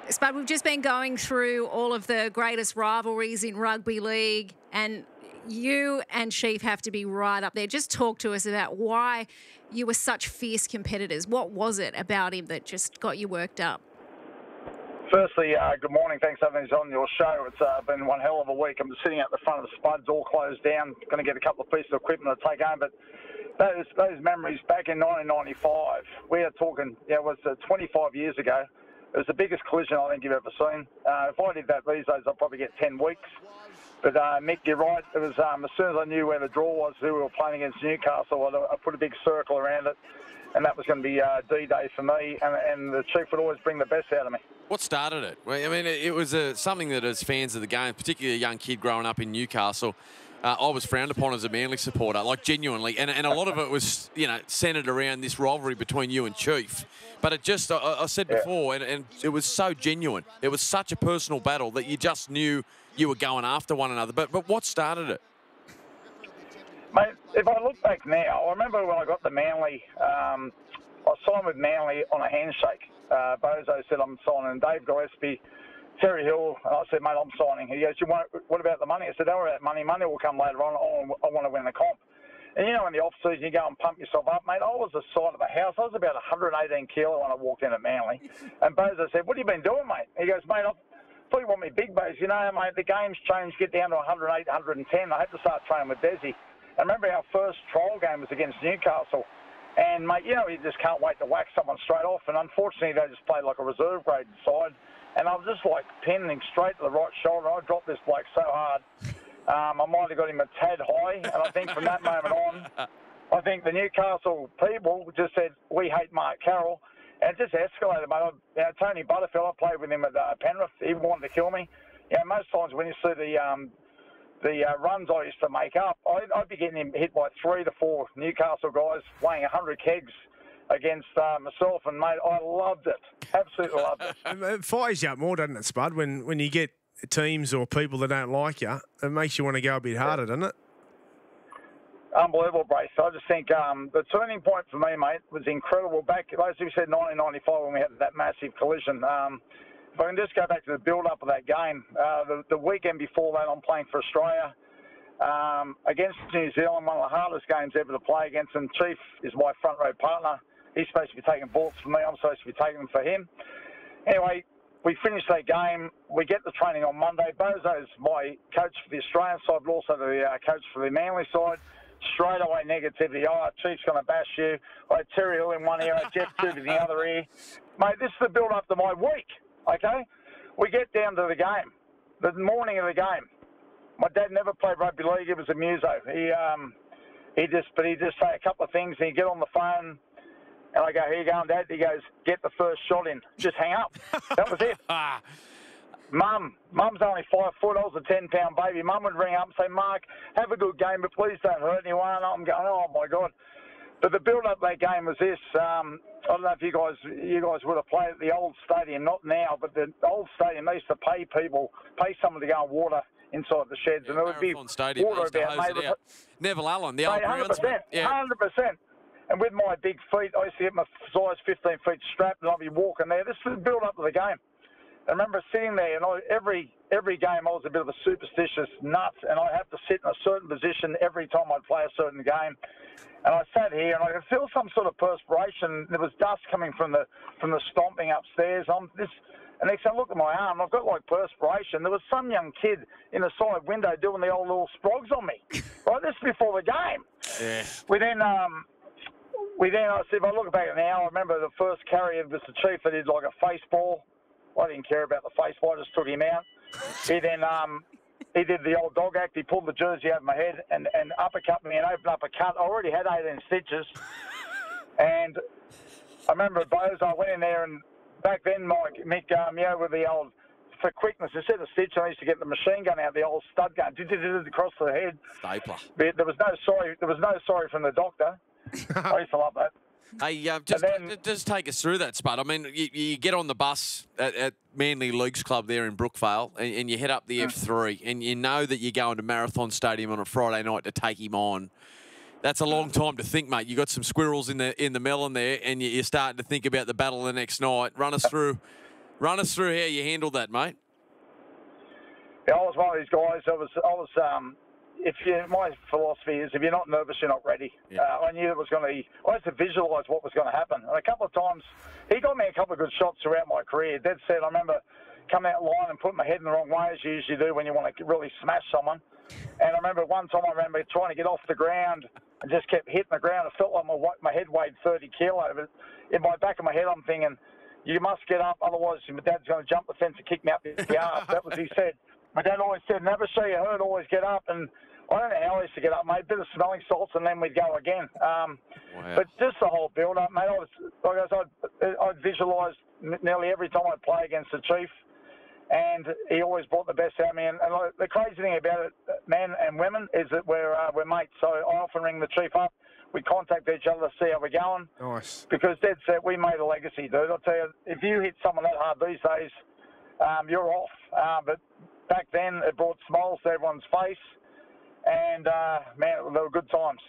Spud, we've just been going through all of the greatest rivalries in rugby league, and you and Chief have to be right up there. Just talk to us about why you were such fierce competitors. What was it about him that just got you worked up? Firstly, good morning. Thanks for having us on your show. It's been one hell of a week. I'm sitting at the front of the Spuds, all closed down, going to get a couple of pieces of equipment to take home. But those memories back in 1995, we are talking, it was 25 years ago. It was the biggest collision I think you've ever seen. If I did that these days, I'd probably get 10 weeks. But Mick, you're right. It was as soon as I knew where the draw was, who we were playing against Newcastle, I put a big circle around it, and that was going to be D-Day for me. And the Chief would always bring the best out of me. What started it? I mean, it was something that, as fans of the game, particularly a young kid growing up in Newcastle, I was frowned upon as a Manly supporter, like genuinely, and a lot of it was, centred around this rivalry between you and Chief. But it just, I said before, and it was so genuine. It was such a personal battle that you just knew you were going after one another. But what started it? Mate, if I look back now, I remember when I got the Manly, I signed with Manly on a handshake. Bozo said, I'm signing, and Dave Gillespie, Terry Hill, and I said, mate, I'm signing. He goes, what about the money? I said, don't worry about money. Money will come later on. I want to win the comp. And in the off-season, you go and pump yourself up, mate. I was the size of a house. I was about 118 kilo when I walked in at Manly. And Bozo said, what have you been doing, mate? He goes, mate, I thought you want me big, Bozo. Mate, the game's changed, get down to 108, 110. I had to start training with Desi. And remember our first trial game was against Newcastle. And, mate, you just can't wait to whack someone straight off. And unfortunately, they just played like a reserve grade side. And I was just like pinning straight to the right shoulder. I dropped this bloke so hard. I might have got him a tad high. And I think from that moment on, I think the Newcastle people just said, we hate Mark Carroll. And it just escalated, mate. Tony Butterfield, I played with him at Penrith. He wanted to kill me. Most times when you see the runs I used to make up, I'd be getting him hit by 3 to 4 Newcastle guys weighing 100 kegs against myself, and mate, I loved it. Absolutely loved it. It fires you up more, doesn't it, Spud? When you get teams or people that don't like you, it makes you want to go a bit harder, doesn't it? Unbelievable, Brace. I just think the turning point for me, mate, was incredible. Back, as you said, 1995 when we had that massive collision. If I can just go back to the build-up of that game, the weekend before that, I'm playing for Australia against New Zealand, one of the hardest games ever to play against, and Chief is my front row partner. He's supposed to be taking bullets for me. I'm supposed to be taking them for him. Anyway, we finished that game. We get the training on Monday. Bozo's my coach for the Australian side, but also the coach for the Manly side. Straight away negativity. Oh, Chief's going to bash you. I had Terry Hill in one ear, I had Jeff Tube in the other ear. Mate, this is the build-up to my week, okay? We get down to the game, the morning of the game. My dad never played rugby league. It was a muso. He just say a couple of things, and he'd get on the phone, and I go, here you going, Dad? He goes, get the first shot in. Just hang up. That was it. Mum's only 5 foot. I was a 10-pound baby. Mum would ring up and say, Mark, have a good game, but please don't hurt anyone. I'm going, oh, my God. But the build-up of that game was this. I don't know if you guys would have played at the old stadium, not now, but the old stadium, they used to pay someone to go and water inside the sheds, and there would be Stadium, water about, mate. Neville Allen, the old 100%, 100%. And with my big feet, I used to get my size 15 feet strapped, and I'd be walking there. This was the build-up of the game. I remember sitting there, and every game I was a bit of a superstitious nut, and I'd have to sit in a certain position every time I'd play a certain game. And I sat here, and I could feel some sort of perspiration. There was dust coming from the stomping upstairs. And next time I look at my arm, I've got like perspiration. There was some young kid in the side window doing the old little sprogs on me. Right, this is before the game. Yeah. We then, I said, if I look back now, I remember the first carry of Mr. Chief that did like a face ball. I didn't care about the face ball, I just took him out. He then, he did the old dog act. He pulled the jersey over my head and uppercut me and opened up a cut. I already had 18 stitches. And I remember Bozo, I went in there, and back then, Mick, with the old, for quickness, instead of stitching, I used to get the machine gun out, the old stud gun, across the head. Stapler. But there was no sorry from the doctor. I used to love that. Hey, just take us through that, Spud. I mean, you get on the bus at Manly Leagues Club there in Brookvale, and you head up the F3, and you know that you're going to Marathon Stadium on a Friday night to take him on. That's a long time to think, mate. You got some squirrels in the melon there, and you're starting to think about the battle the next night. Run us through Run us through how you handled that, mate. Yeah, I was one of these guys. My philosophy is if you're not nervous, you're not ready. Yeah. I knew it was going to be. I had to visualise what was going to happen. And a couple of times, he got me a couple of good shots throughout my career. Dead set. I remember coming out line and putting my head in the wrong way, as you usually do when you want to really smash someone. And I remember one time trying to get off the ground and just kept hitting the ground. It felt like my head weighed 30 kilos. But in my back of my head, I'm thinking, you must get up, otherwise my dad's going to jump the fence and kick me up the arse. That was what he said. My dad always said, never show your hurt, always get up. And I don't know how I used to get up, mate. A bit of smelling salts, and then we'd go again. Wow. But just the whole build-up, mate. I'd visualise nearly every time I'd play against the Chief, and he always brought the best out of me. And the crazy thing about it, men and women, is that we're mates. So I often ring the Chief up. We contact each other to see how we're going. Nice. Because dead set, we made a legacy, dude. I'll tell you, if you hit someone that hard these days, you're off. But back then, it brought smiles to everyone's face. And, man, they were good times.